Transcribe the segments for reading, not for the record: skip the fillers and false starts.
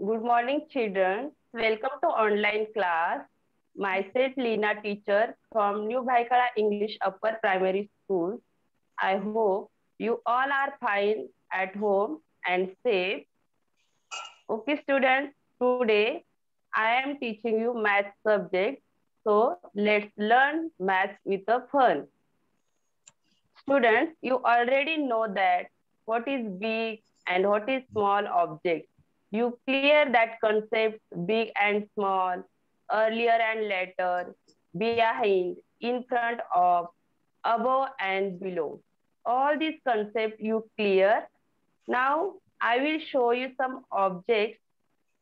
Good morning, children. Welcome to online class. Myself, Lina, teacher from New Bhaikara English Upper Primary School. I hope you all are fine at home and safe. Okay, students, today I am teaching you math subject. So let's learn math with a fun. Students, you already know that what is big and what is small object. You clear that concept big and small, earlier and later, behind, in front of, above and below. All these concepts you clear. Now I will show you some objects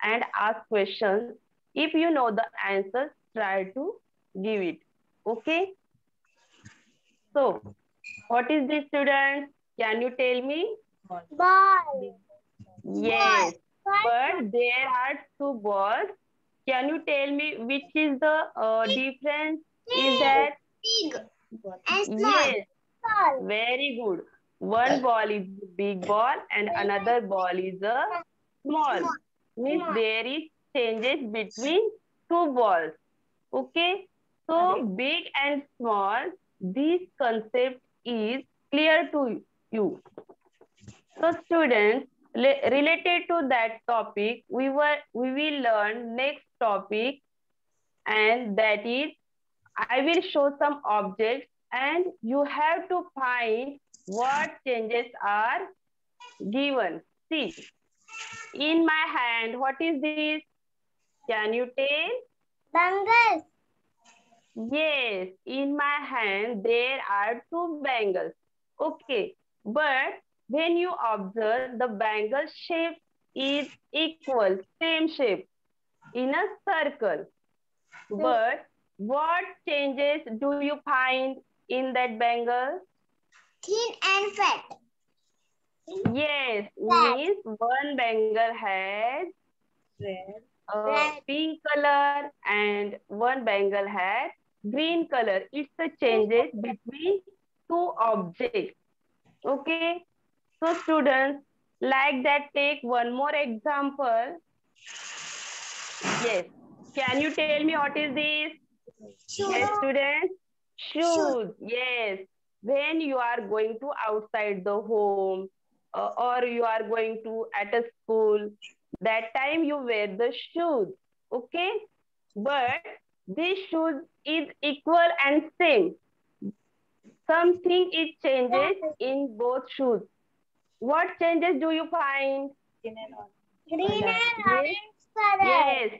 and ask questions. If you know the answers, try to give it. Okay? So, what is this, students? Can you tell me? Ball. Yes, but there are two balls. Can you tell me which is the difference? Is that Big and small. yes, Ball. very good. One ball is big ball and another ball is a small. Means there is changes between two balls. Okay, so big and small. This concept is clear to you. So students, related to that topic, we will learn next topic, and that is I will show some objects and you have to find what changes are given. See, in my hand, what is this? Can you tell? Bangles. Yes, in my hand there are two bangles. Okay, but when you observe the bangle shape is equal, same shape in a circle. But what changes do you find in that bangle? Thin and fat. Yes, Fat. means one bangle has Red. pink color and one bangle has green color. It's the changes between two objects. Okay, so students, like that, take one more example. Yes, can you tell me what is this? Yes, Shoe. students, Shoe. shoes. Yes, when you are going to outside the home or you are going to at a school, that time you wear the shoes. Okay, but this shoes is equal and same. Something it changes in both shoes. What changes do you find? Green and Yes, orange color. yes,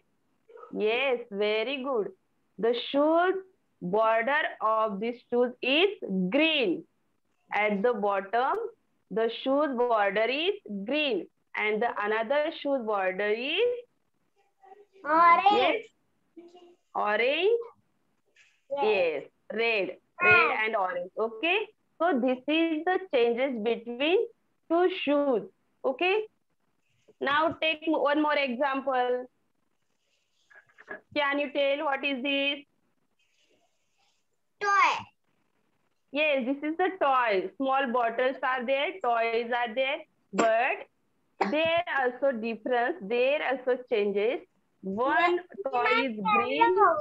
yes, very good. The shoes border of this shoes is green. At the bottom, the shoes border is green, and the another shoes border is yes, Orange. orange. Red. Yes, red and orange. Okay, so this is the changes between two shoes. Okay, now take one more example. Can you tell what is this? Toy. Yes, this is the toy. Small bottles are there, toys are there, but there also difference. There also changes. One toy is green, Yellow.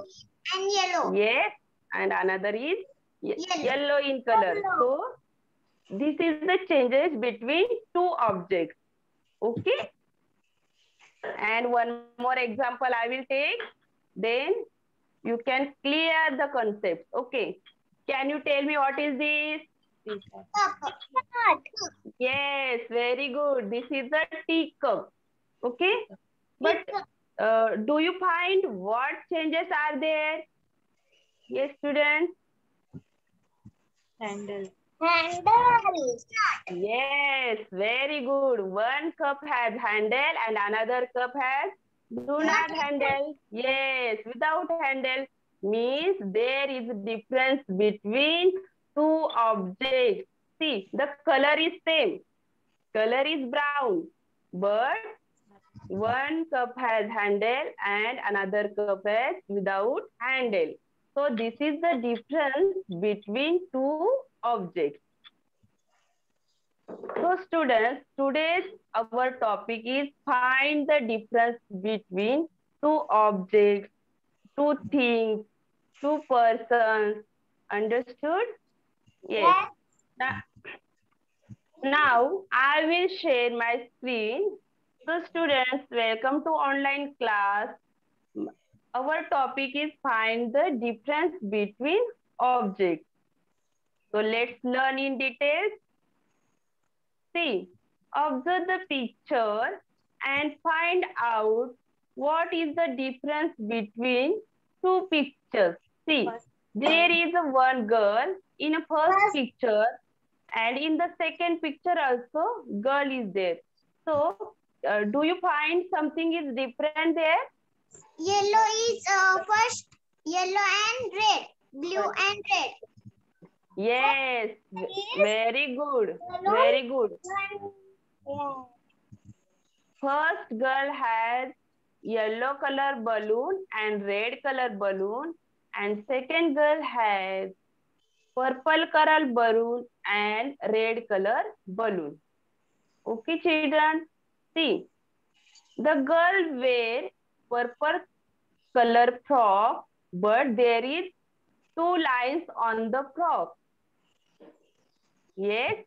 And yellow. yes, and another is Yellow. yellow in color. So this is the changes between two objects. Okay, and one more example I will take. Then you can clear the concept. Okay, can you tell me what is this? Cup. Yes, very good. This is the teacup. Okay, but do you find what changes are there? Yes, students. Handle. Yes, very good. One cup has handle and another cup has do not handle. Yes, without handle means there is difference between two objects. See, the color is same. Color is brown, but one cup has handle and another cup has without handle. So this is the difference between two objects. So students, today's our topic is find the difference between two objects, two things, two persons. Understood? Yes. Yes. Now, now I will share my screen. So students, welcome to online class. Our topic is find the difference between objects. So let's learn in details. See, observe the picture and find out what is the difference between two pictures. See, there is a one girl in a first picture and in the second picture also girl is there. So, do you find something is different there? Yellow is first yellow and red. Blue and red. Yes, very good, very good. First girl has yellow color balloon and red color balloon, and second girl has purple color balloon and red color balloon. Okay, children. See, the girl wear purple color frock, but there is two lines on the frock. Yes,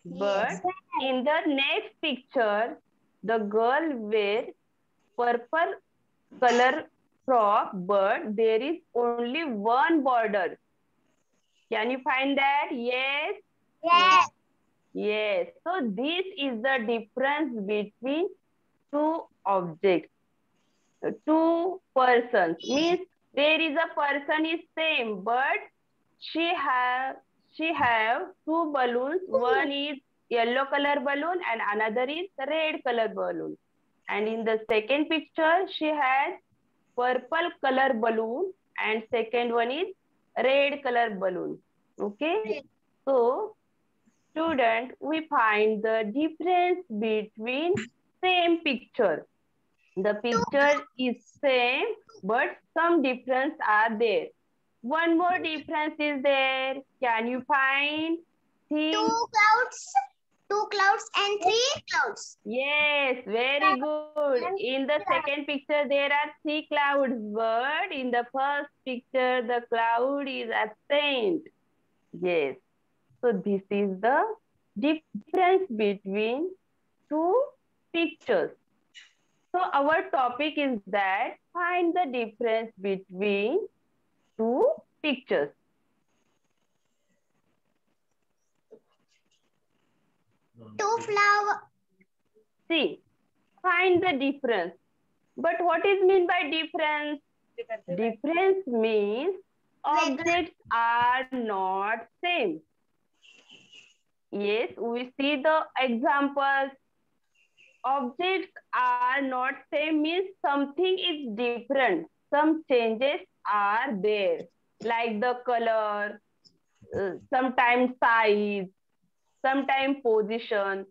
but in the next picture, the girl wear purple color frock, but there is only one border. Can you find that? Yes? Yes. Yes. So this is the difference between two objects, two persons. Means there is a person is same, but she have she have two balloons. One is yellow color balloon and another is red color balloon. And in the second picture, she has purple color balloon and second one is red color balloon. Okay. So student, we find the difference between same picture. The picture is same, but some difference are there. One more difference is there. Can you find? Think. Two clouds and three clouds. Yes, very good. In the second picture, there are three clouds, but in the first picture, the cloud is absent. Yes. So this is the difference between two pictures. So our topic is that find the difference between two pictures. Two flowers. See, find the difference. But what is mean by difference? Difference means objects are not same. Yes, we see the examples. Objects are not same means something is different. Some changes are there, like the color, sometimes size, sometimes position.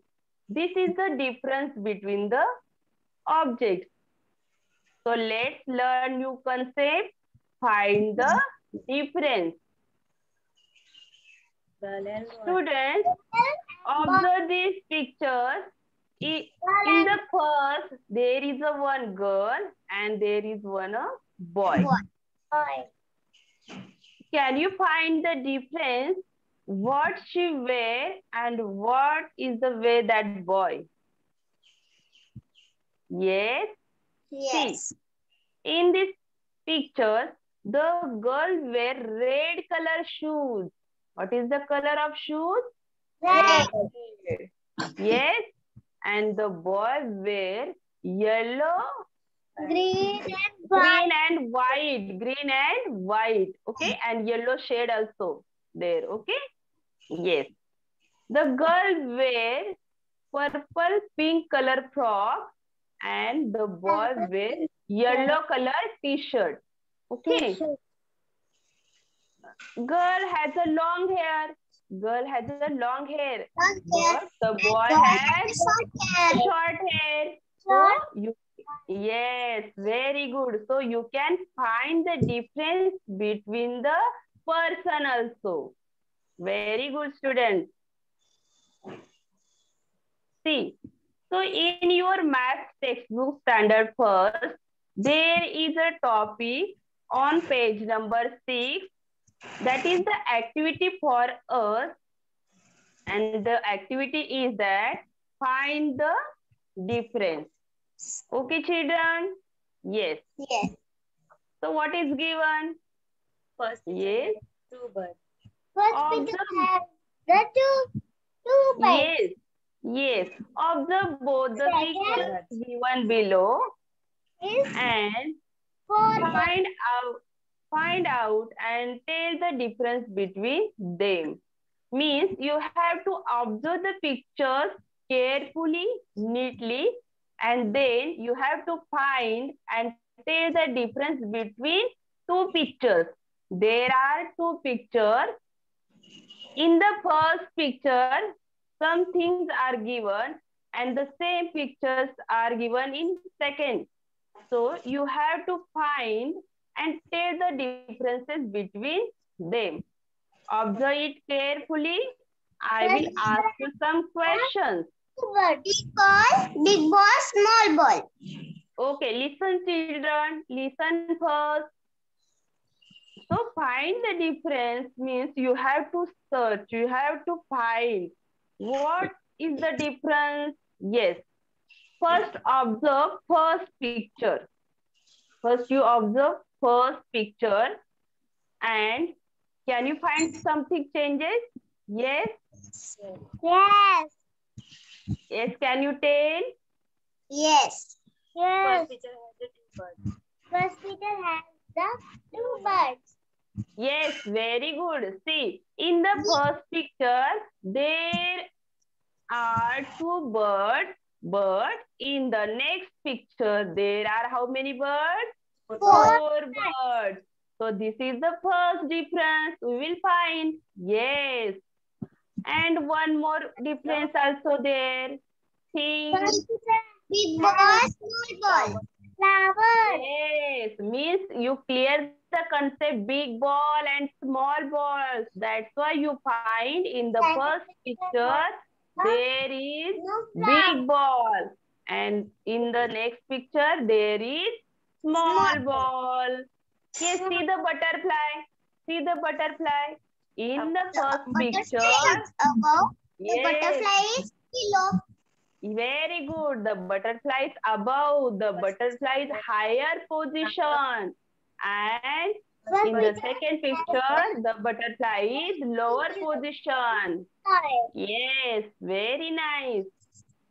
This is the difference between the objects. So let's learn new concept. Find the difference. Students, observe these pictures. In the first, there is a one girl and there is one boy. Can you find the difference? What she wear and what is the way that boy? Yes. Yes. See, in this picture, the girl wear red color shoes. What is the color of shoes? Red. Yes. And the boy wear yellow, Green and white. green and white. Okay. And yellow shade also there. Okay. Yes. The girl wear purple pink color frock and the boy wear yellow color t-shirt. Okay. Girl has a long hair. Girl has a long hair. But the boy has short hair. So yes, very good. So you can find the difference between the person also. Very good, students. See, so in your math textbook standard first, there is a topic on page number 6, that is the activity for us, and the activity is that find the difference. Okay, children? Yes. Yes. So what is given? First picture Yes. has 2 birds. First Observe. picture has the two birds. Yes. Yes. Observe both the pictures given below Is and four birds. find out and tell the difference between them. Means you have to observe the pictures carefully, neatly, and then you have to find and tell the difference between two pictures. There are two pictures. In the first picture, some things are given and the same pictures are given in second. So you have to find and tell the differences between them. Observe it carefully. I will ask you some questions. Big ball, small ball. Okay, listen children, listen first. So find the difference means you have to search, you have to find what is the difference. Yes, first observe first picture. First you observe first picture and can you find something changes? Yes? Yes. Yes, can you tell? Yes. First Yes. picture has the 2 birds. First picture has the two birds. Yes, very good. See, in the first picture, there are two birds, but in the next picture, there are how many birds? Four birds. So this is the first difference we will find. Yes. And one more difference also there. Think. Big ball, small ball. Flower. Yes, means you clear the concept big ball and small balls. That's why you find in the first picture there is big ball and in the next picture there is small ball. Yes, see the butterfly. See the butterfly. In the first picture, Above. The yes, butterfly is below. very good. The butterfly is above. The butterfly is higher position. And in the second picture, the butterfly is lower position. Yes, very nice.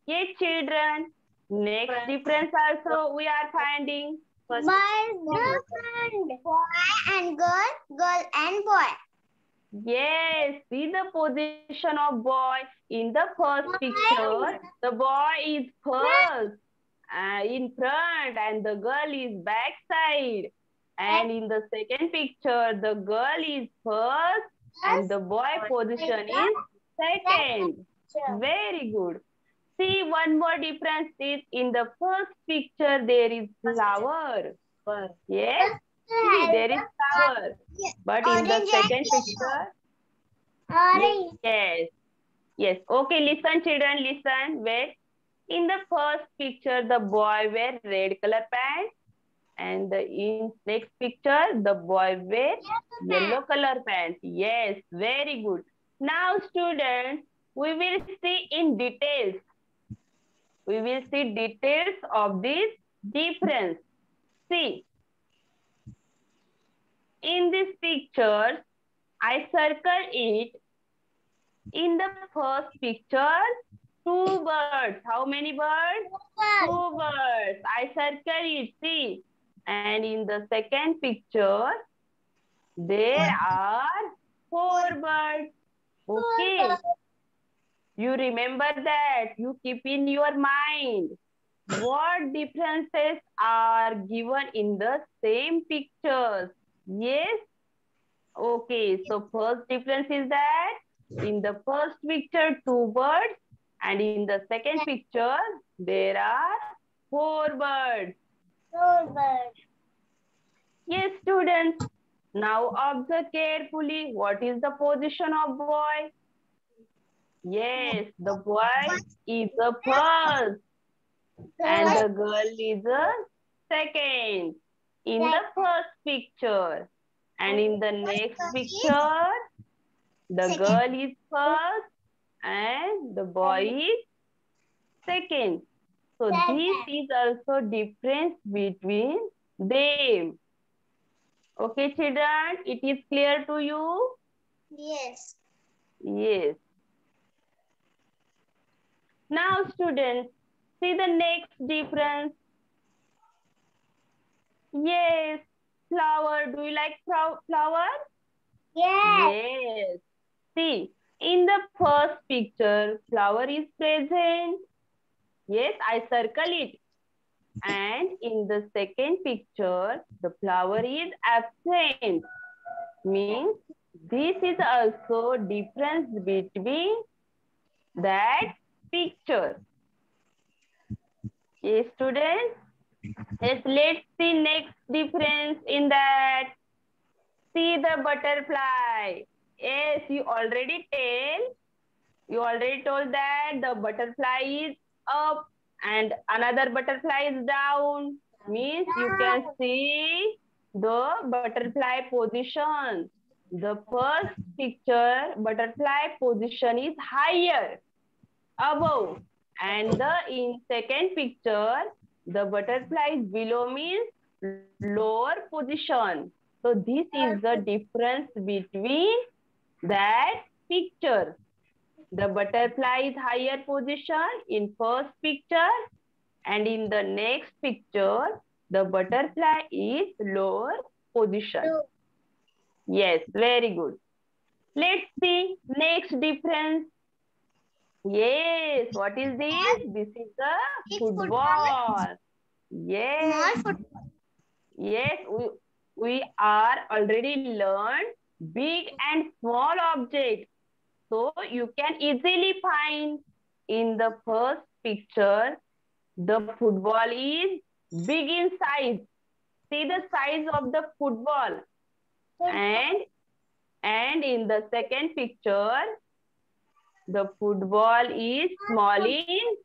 Yes, children. Next difference also we are finding. First Boy picture. and boy and girl, girl and boy. Yes, see the position of boy. In the first picture, the boy is first in front and the girl is backside. And in the second picture, the girl is first and the boy position is second. Very good. See, one more difference is in the first picture, there is flower. Bird. Yes, see, there is flower. But in the second picture, Orange. yes, yes. Okay, listen, children, listen. Wait. In the first picture, the boy wear red color pants, and in next picture, the boy wear yellow color pants. Yes, very good. Now, students, we will see in details. We will see details of this difference. See, in this picture, I circle it. In the first picture, two birds. How many birds? Two birds. I circle it, see. And in the second picture, there are four birds. Okay. You remember that. You keep in your mind. What differences are given in the same pictures? Yes? Okay. So first difference is that in the first picture, two birds. And in the second picture, there are four birds. Yes, students. Now observe carefully what is the position of boy. Yes, the boy is the first and the girl is the second in the first picture. And in the next picture, the girl is first and the boy is second. So this is also difference between them. Okay, children, it is clear to you? Yes. Yes. Now, students, see the next difference. Yes, flower. Do you like flower? Yes. Yes. See, in the first picture, flower is present. Yes, I circle it. And in the second picture, the flower is absent. Means this is also difference between that picture. Yes, students. Yes, let's see next difference in that. See the butterfly. Yes, you already told that the butterfly is up and another butterfly is down. Means you can see the butterfly position. The first picture, butterfly position is higher, above. And the in second picture, the butterfly is below means lower position. So this is the difference between that picture. The butterfly is higher position in first picture and in the next picture, the butterfly is lower position. Yes, very good. Let's see next difference. Yes, what is this? This is the football. Yes, Small football. yes, we are already learned big and small objects. So you can easily find in the first picture, the football is big in size. See the size of the football. And, and in the second picture, the football is small in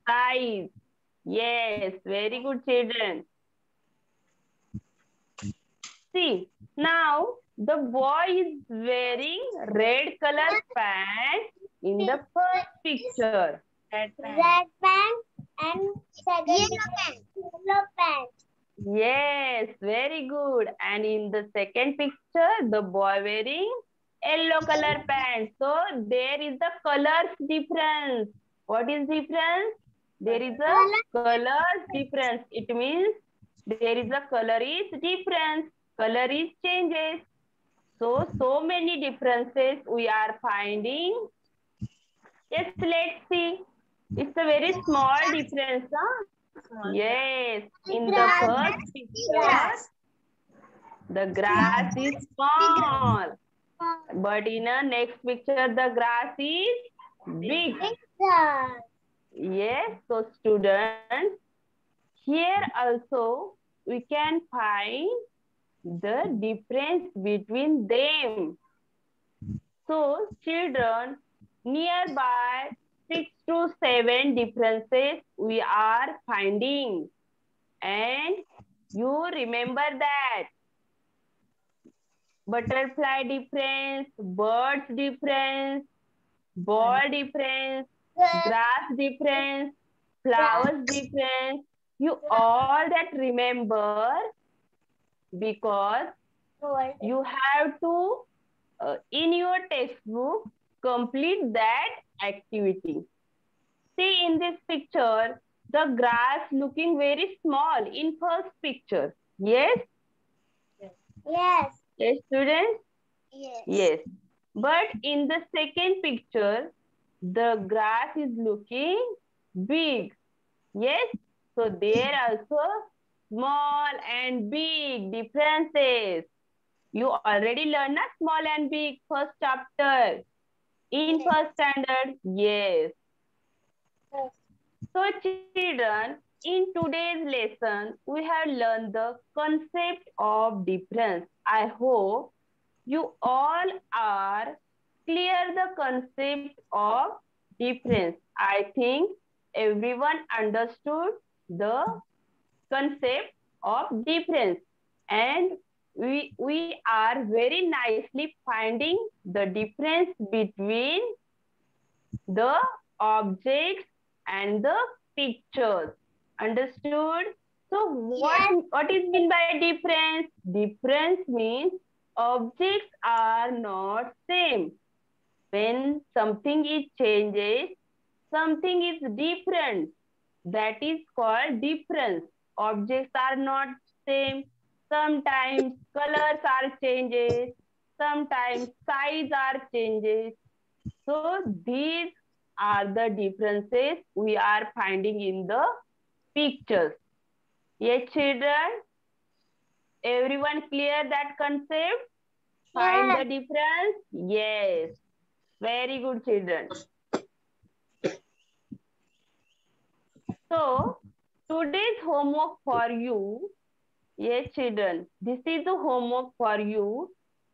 size. Yes, very good children. See, now the boy is wearing red color pants in the first picture. Red pen. Red pants and yellow pants. Yellow pants. Yes, very good. And in the second picture, the boy wearing yellow color pants. So there is the colors difference. What is difference? There is a colors difference. It means there is a color is difference. Color is changes. So many differences we are finding. Yes, let's see. It's a very small difference, huh? Small Yes, in the Grass. first picture, the grass is small. But in the next picture, the grass is big. Yes, so students, here also we can find the difference between them. So children, nearby 6 to 7 differences we are finding. And you remember that butterfly difference, birds difference, ball difference, grass difference, flowers difference. You all that remember because you have to in your textbook complete that activity. See in this picture, the grass looking very small in first picture. Yes? Yes. Yes, students? Yes. Yes. But in the second picture, the grass is looking big. Yes? So there are also small and big differences. You already learned a small and big first chapter in first standard. Yes. So children, in today's lesson, we have learned the concept of difference. I hope you all are clear the concept of difference. I think everyone understood the concept of difference, and we are very nicely finding the difference between the objects and the pictures. Understood? So what is mean by difference? Difference means objects are not same. When something is changes, something is different. That is called difference. Objects are not same. Sometimes colors are changes. Sometimes size are changes. So these are the differences we are finding in the pictures. Yes, children, everyone clear that concept? Find the difference? Yes. Very good, children. So today's homework for you, yes, children, this is the homework for you.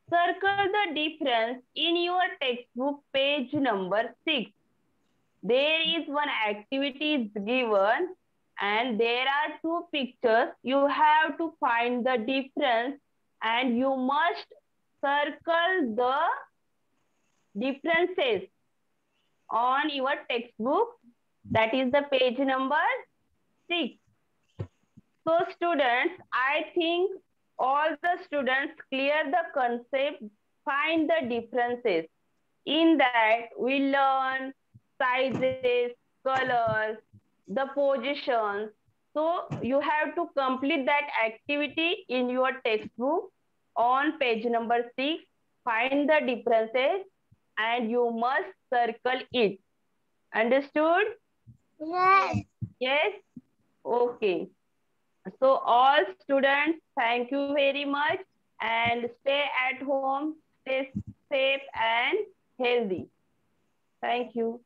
Circle the difference in your textbook page number 6. There is one activity is given and there are two pictures. You have to find the difference and you must circle the differences on your textbook. That is the page number 6. So students, I think all the students clear the concept, find the differences. In that, we learn sizes, colors, the positions. So you have to complete that activity in your textbook on page number 6. Find the differences and you must circle it. Understood? Yes. Yes? Okay. So all students, thank you very much and stay at home, stay safe and healthy. Thank you.